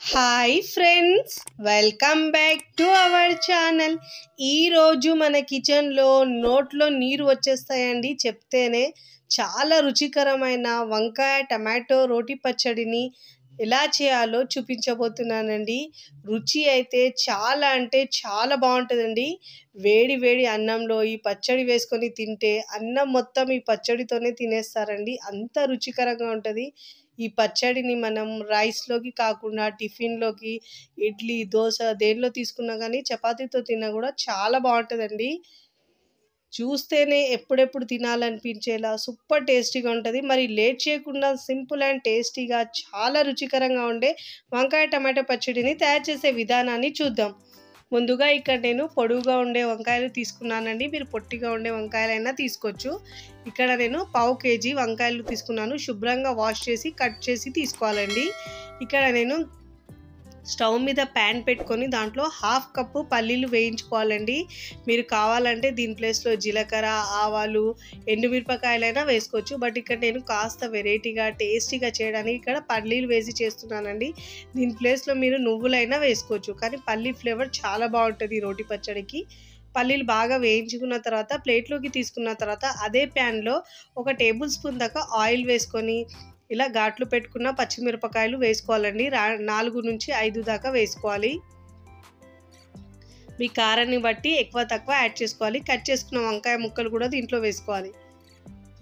Hi friends, welcome back to our channel. ఈరోజు మన కిచెన్లో నోట్లో నీరు వచ్చేస్తాయండి చెప్తేనే. చాలా రుచికరమైన వంకాయ టమాటో రోటి పచ్చడిని ఎలా చేయాలో చూపించబోతున్నానండి. రుచి అయితే చాలా అంటే చాలా బాగుంటుందండి. వేడి వేడి అన్నంలో ఈ పచ్చడి వేసుకొని తింటే అన్నం మొత్తం ఈ పచ్చడితోనే తినేస్తారండి, అంత రుచికరంగా ఉంటుంది. ఈ పచ్చడిని మనం రైస్లోకి కాకుండా టిఫిన్లోకి, ఇడ్లీ, దోశ దేనిలో తీసుకున్నా కానీ చపాతీతో తిన్నా కూడా చాలా బాగుంటుందండి. చూస్తేనే ఎప్పుడెప్పుడు తినాలనిపించేలా సూపర్ టేస్టీగా ఉంటుంది. మరి లేట్ చేయకుండా సింపుల్ అండ్ టేస్టీగా చాలా రుచికరంగా ఉండే వంకాయ టమాటో పచ్చడిని తయారు చేసే విధానాన్ని చూద్దాం. ముందుగా ఇక్కడ నేను పొడువుగా ఉండే వంకాయలు తీసుకున్నానండి. మీరు పొట్టిగా ఉండే వంకాయలైనా తీసుకోవచ్చు. ఇక్కడ నేను 1/2 kg వంకాయలు తీసుకున్నాను. శుభ్రంగా వాష్ చేసి కట్ చేసి తీసుకోవాలండి. ఇక్కడ నేను స్టవ్ మీద ప్యాన్ పెట్టుకొని దాంట్లో 1/2 కప్పు పల్లీలు వేయించుకోవాలండి. మీరు కావాలంటే దీని ప్లేస్లో జీలకర్ర, ఆవాలు, ఎండుమిరపకాయలైనా వేసుకోవచ్చు. బట్ ఇక్కడ నేను కాస్త వెరైటీగా టేస్టీగా చేయడానికి ఇక్కడ పల్లీలు వేసి చేస్తున్నానండి. దీని ప్లేస్లో మీరు నువ్వులైనా వేసుకోవచ్చు, కానీ పల్లీ ఫ్లేవర్ చాలా బాగుంటుంది రోటి పచ్చడికి. పల్లీలు బాగా వేయించుకున్న తర్వాత ప్లేట్లోకి తీసుకున్న తర్వాత అదే ప్యాన్లో 1 టేబుల్ స్పూన్ దాకా ఆయిల్ వేసుకొని ఇలా ఘాట్లు పెట్టుకున్న పచ్చిమిరపకాయలు వేసుకోవాలండి. 4 నుంచి 5 దాకా వేసుకోవాలి. మీ కారాన్ని బట్టి ఎక్కువ తక్కువ యాడ్ చేసుకోవాలి. కట్ చేసుకున్న వంకాయ ముక్కలు కూడా దీంట్లో వేసుకోవాలి.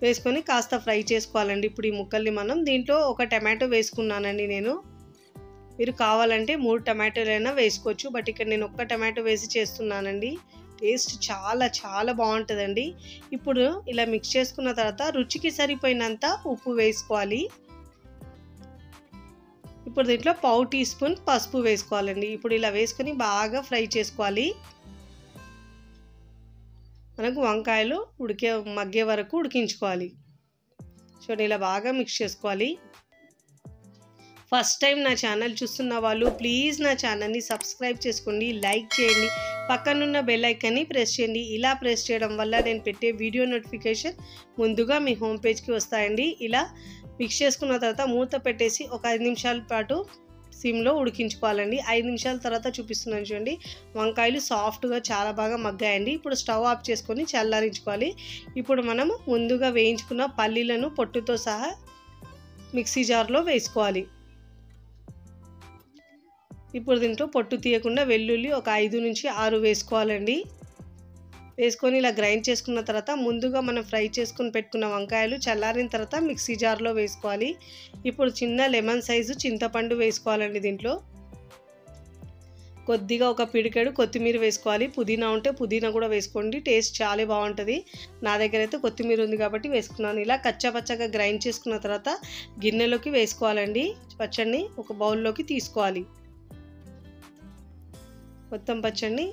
వేసుకొని కాస్త ఫ్రై చేసుకోవాలండి. ఇప్పుడు ఈ ముక్కల్ని మనం దీంట్లో 1 టమాటో వేసుకున్నానండి నేను. మీరు కావాలంటే 3 టమాటోలైనా వేసుకోవచ్చు. బట్ ఇక్కడ నేను 1 టమాటో వేసి చేస్తున్నానండి. టేస్ట్ చాలా చాలా బాగుంటుందండి. ఇప్పుడు ఇలా మిక్స్ చేసుకున్న తర్వాత రుచికి సరిపోయినంత ఉప్పు వేసుకోవాలి. ఇప్పుడు దీంట్లో 1/2 టీ స్పూన్ పసుపు వేసుకోవాలండి. ఇప్పుడు ఇలా వేసుకొని బాగా ఫ్రై చేసుకోవాలి. మనకు వంకాయలు మగ్గే వరకు ఉడికించుకోవాలి. చూడండి, ఇలా బాగా మిక్స్ చేసుకోవాలి. ఫస్ట్ టైం నా ఛానల్ చూస్తున్న వాళ్ళు ప్లీజ్ నా ఛానల్ని సబ్స్క్రైబ్ చేసుకోండి, లైక్ చేయండి, పక్కనున్న బెల్ ఐకాన్ని ప్రెస్ చేయండి. ఇలా ప్రెస్ చేయడం వల్ల నేను పెట్టే వీడియో నోటిఫికేషన్ ముందుగా మీ హోమ్ పేజ్కి వస్తాయండి. ఇలా మిక్స్ చేసుకున్న తర్వాత మూత పెట్టేసి ఒక 5 నిమిషాల పాటు సిమ్లో ఉడికించుకోవాలండి. 5 నిమిషాల తర్వాత చూపిస్తున్నాను చూడండి, వంకాయలు సాఫ్ట్గా చాలా బాగా మగ్గాయండి. ఇప్పుడు స్టవ్ ఆఫ్ చేసుకొని చల్లారించుకోవాలి. ఇప్పుడు మనము ముందుగా వేయించుకున్న పల్లీలను పొట్టుతో సహా మిక్సీ జార్లో వేసుకోవాలి. ఇప్పుడు దీంట్లో పొట్టు తీయకుండా వెల్లుల్లి ఒక 5 నుంచి 6 వేసుకోవాలండి. వేసుకొని ఇలా గ్రైండ్ చేసుకున్న తర్వాత ముందుగా మనం ఫ్రై చేసుకుని పెట్టుకున్న వంకాయలు చల్లారిన తర్వాత మిక్సీ జార్లో వేసుకోవాలి. ఇప్పుడు చిన్న లెమన్ సైజు చింతపండు వేసుకోవాలండి. దీంట్లో కొద్దిగా ఒక పిడికెడు కొత్తిమీర వేసుకోవాలి. పుదీనా ఉంటే పుదీనా కూడా వేసుకోండి, టేస్ట్ చాలా బాగుంటుంది. నా దగ్గర అయితే కొత్తిమీర ఉంది కాబట్టి వేసుకున్నాను. ఇలా కచ్చాపచ్చగా గ్రైండ్ చేసుకున్న తర్వాత గిన్నెలోకి వేసుకోవాలండి. పచ్చడిని ఒక బౌల్లోకి తీసుకోవాలి. మొత్తం పచ్చడిని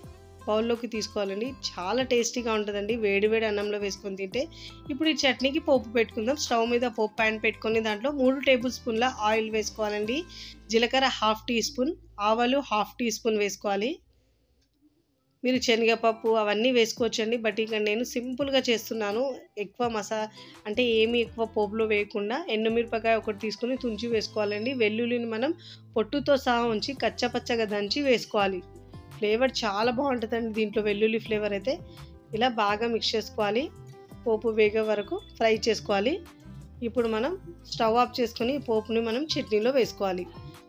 బౌల్లోకి తీసుకోవాలండి. చాలా టేస్టీగా ఉంటుందండి వేడి వేడి అన్నంలో వేసుకొని తింటే. ఇప్పుడు ఈ చట్నీకి పోపు పెట్టుకుందాం. స్టవ్ మీద పోపు ప్యాన్ పెట్టుకొని దాంట్లో 3 టేబుల్ స్పూన్ల ఆయిల్ వేసుకోవాలండి. జీలకర్ర 1/2 టీ స్పూన్, ఆవాలు 1/2 టీ స్పూన్ వేసుకోవాలి. మీరు శనగపప్పు అవన్నీ వేసుకోవచ్చండి. బట్ ఇక్కడ నేను సింపుల్గా చేస్తున్నాను. ఏమీ ఎక్కువ పోపులో వేయకుండా ఎండుమిరపకాయ ఒకటి తీసుకొని తుంచి వేసుకోవాలండి. వెల్లుల్లిని మనం పొట్టుతో సహా ఉంచి కచ్చపచ్చగా దంచి వేసుకోవాలి. ఫ్లేవర్ చాలా బాగుంటుందండి దీంట్లో, వెల్లుల్లి ఫ్లేవర్ అయితే. ఇలా బాగా మిక్స్ చేసుకోవాలి. పోపు వేగే వరకు ఫ్రై చేసుకోవాలి. ఇప్పుడు మనం స్టవ్ ఆఫ్ చేసుకొని పోపుని మనం చట్నీలో వేసుకోవాలి.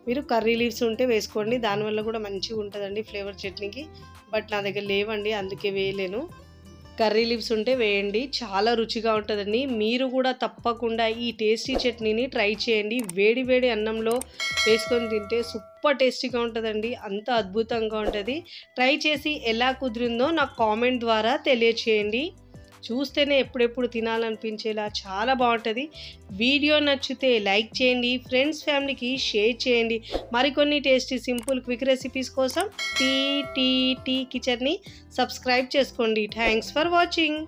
మీరు కర్రీ లీవ్స్ ఉంటే వేసుకోండి, దానివల్ల కూడా మంచిగా ఉంటుందండి ఫ్లేవర్ చట్నీకి. బట్ నా దగ్గర లేవండి, అందుకే వేయలేను. కర్రీ లీవ్స్ ఉంటే వేయండి, చాలా రుచిగా ఉంటుందండి. మీరు కూడా తప్పకుండా ఈ టేస్టీ చట్నీని ట్రై చేయండి. వేడి వేడి అన్నంలో వేసుకొని తింటే సూపర్ టేస్టీగా ఉంటుందండి, అంత అద్భుతంగా ఉంటుంది. ట్రై చేసి ఎలా కుదిరిందో నాకు కామెంట్ ద్వారా తెలియచేయండి. చూస్తేనే ఎప్పుడెప్పుడు తినాలనిపించేలా చాలా బాగుంటుంది. వీడియో నచ్చితే లైక్ చేయండి, ఫ్రెండ్స్ ఫ్యామిలీకి షేర్ చేయండి. మరికొన్ని టేస్టీ సింపుల్ క్విక్ రెసిపీస్ కోసం టీ కిచెన్ని సబ్స్క్రైబ్ చేసుకోండి. Thanks for watching.